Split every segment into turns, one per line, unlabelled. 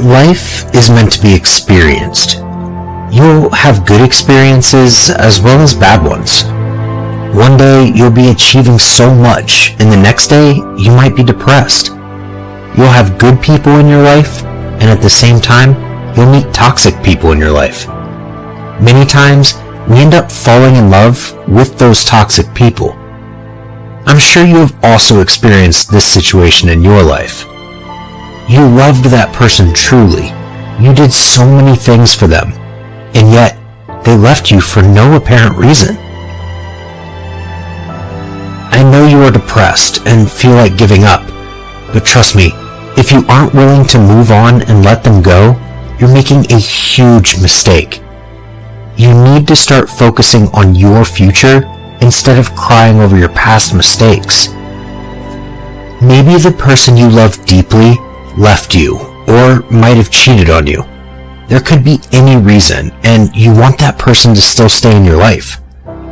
Life is meant to be experienced. You'll have good experiences as well as bad ones. One day you'll be achieving so much, and the next day you might be depressed. You'll have good people in your life, and at the same time, you'll meet toxic people in your life. Many times, we end up falling in love with those toxic people. I'm sure you have also experienced this situation in your life. You loved that person truly. You did so many things for them, and yet they left you for no apparent reason. I know you are depressed and feel like giving up, but trust me, if you aren't willing to move on and let them go, you're making a huge mistake. You need to start focusing on your future instead of crying over your past mistakes. Maybe the person you love deeply left you or might have cheated on you. There could be any reason, and you want that person to still stay in your life.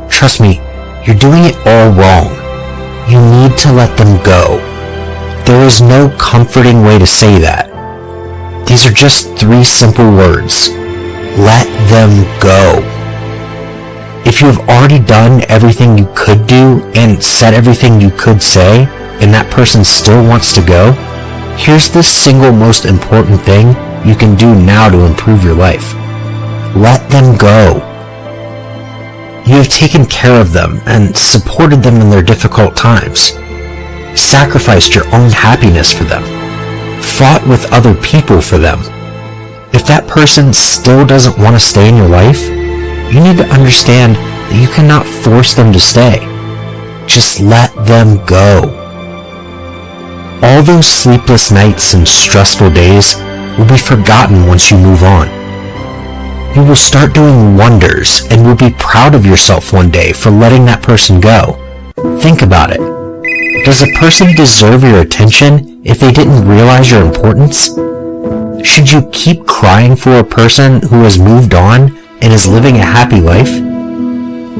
Trust me, you're doing it all wrong. You need to let them go. There is no comforting way to say that. These are just 3 simple words. Let them go. If you have already done everything you could do and said everything you could say, and that person still wants to go, here's the single most important thing you can do now to improve your life. Let them go. You have taken care of them and supported them in their difficult times, sacrificed your own happiness for them, fought with other people for them. If that person still doesn't want to stay in your life, you need to understand that you cannot force them to stay. Just let them go. All those sleepless nights and stressful days will be forgotten once you move on. You will start doing wonders and will be proud of yourself one day for letting that person go. Think about it. Does a person deserve your attention if they didn't realize your importance? Should you keep crying for a person who has moved on and is living a happy life?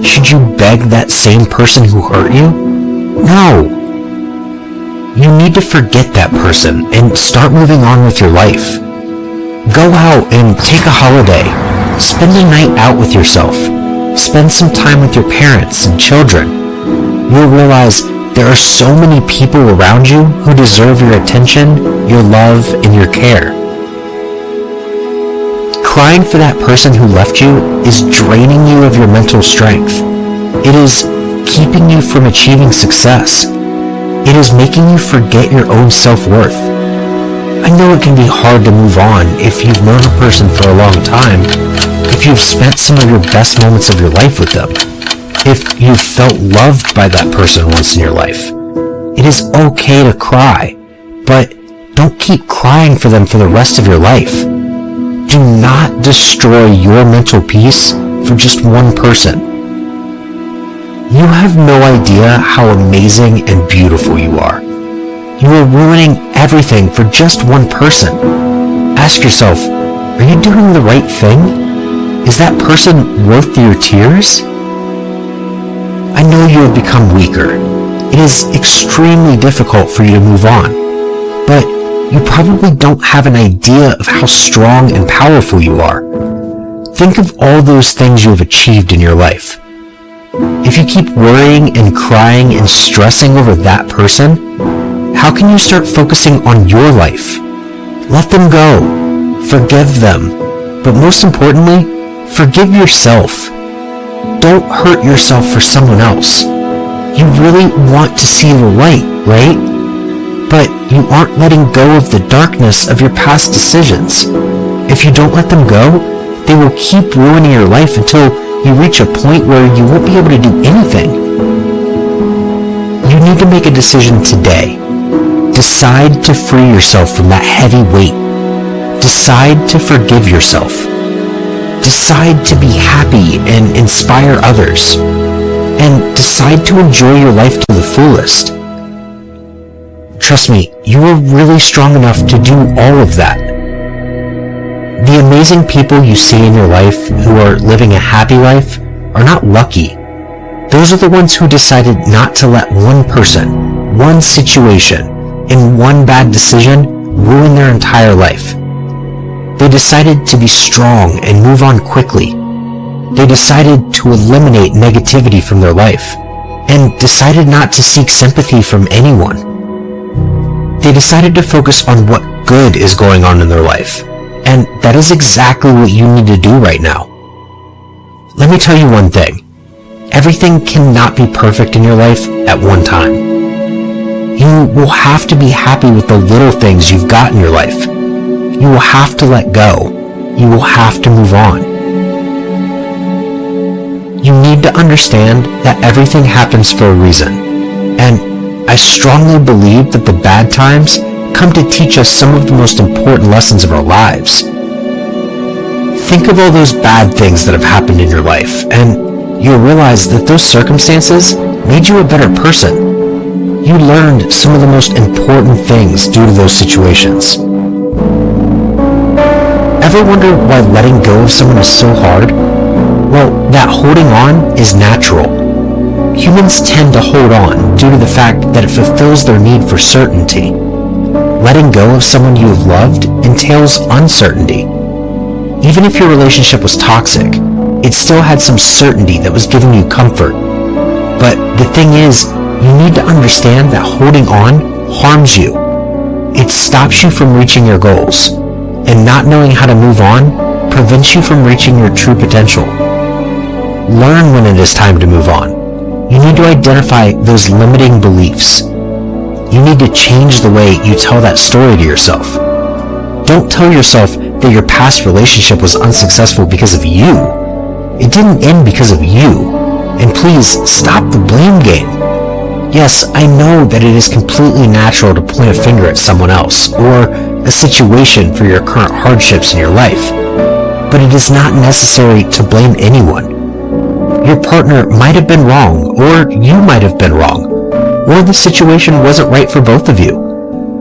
Should you beg that same person who hurt you? No. You need to forget that person and start moving on with your life. Go out and take a holiday. Spend a night out with yourself. Spend some time with your parents and children. You'll realize there are so many people around you who deserve your attention, your love, and your care. Crying for that person who left you is draining you of your mental strength. It is keeping you from achieving success. It is making you forget your own self-worth. I know it can be hard to move on if you've known a person for a long time, if you've spent some of your best moments of your life with them, if you've felt loved by that person once in your life. It is okay to cry, but don't keep crying for them for the rest of your life. Do not destroy your mental peace for just one person. You have no idea how amazing and beautiful you are. You are ruining everything for just one person. Ask yourself, are you doing the right thing? Is that person worth your tears? I know you have become weaker. It is extremely difficult for you to move on, but you probably don't have an idea of how strong and powerful you are. Think of all those things you have achieved in your life. If you keep worrying and crying and stressing over that person, how can you start focusing on your life? Let them go. Forgive them. But most importantly, forgive yourself. Don't hurt yourself for someone else. You really want to see the light, right? But you aren't letting go of the darkness of your past decisions. If you don't let them go, they will keep ruining your life until you reach a point where you won't be able to do anything. You need to make a decision today. Decide to free yourself from that heavy weight. Decide to forgive yourself. Decide to be happy and inspire others. And decide to enjoy your life to the fullest. Trust me, you are really strong enough to do all of that. The amazing people you see in your life who are living a happy life are not lucky. Those are the ones who decided not to let one person, one situation, and one bad decision ruin their entire life. They decided to be strong and move on quickly. They decided to eliminate negativity from their life and decided not to seek sympathy from anyone. They decided to focus on what good is going on in their life, and that is exactly what you need to do right now. Let me tell you one thing. Everything cannot be perfect in your life at one time. You will have to be happy with the little things you've got in your life. You will have to let go. You will have to move on. You need to understand that everything happens for a reason, and I strongly believe that the bad times come to teach us some of the most important lessons of our lives. Think of all those bad things that have happened in your life, and you'll realize that those circumstances made you a better person. You learned some of the most important things due to those situations. Ever wonder why letting go of someone is so hard? Well, that holding on is natural. Humans tend to hold on due to the fact that it fulfills their need for certainty. Letting go of someone you have loved entails uncertainty. Even if your relationship was toxic, it still had some certainty that was giving you comfort. But the thing is, you need to understand that holding on harms you. It stops you from reaching your goals, and not knowing how to move on prevents you from reaching your true potential. Learn when it is time to move on. You need to identify those limiting beliefs. You need to change the way you tell that story to yourself. Don't tell yourself that your past relationship was unsuccessful because of you. It didn't end because of you. And please, stop the blame game. Yes, I know that it is completely natural to point a finger at someone else or a situation for your current hardships in your life, but it is not necessary to blame anyone. Your partner might have been wrong, or you might have been wrong, or the situation wasn't right for both of you.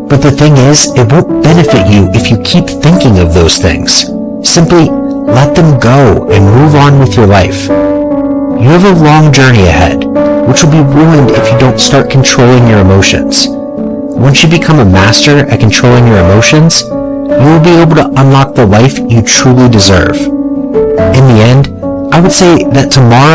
But the thing is, it won't benefit you if you keep thinking of those things. Simply let them go and move on with your life. You have a long journey ahead, which will be ruined if you don't start controlling your emotions. Once you become a master at controlling your emotions, you will be able to unlock the life you truly deserve. In the end, I would say that tomorrow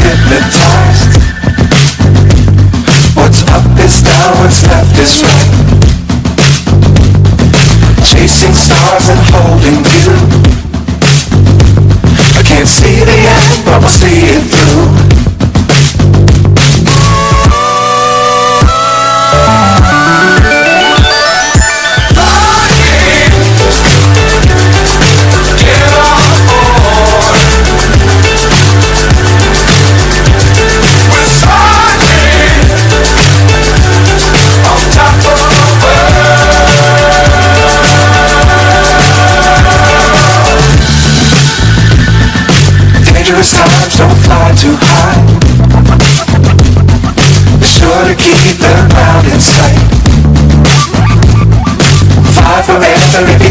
hypnotized. What's up is down, what's left is right. Chasing stars and holding you. I can't see the end, but we'll see it through. Dangerous times, don't fly too high. Be sure to keep the ground in sight. Fly forever if you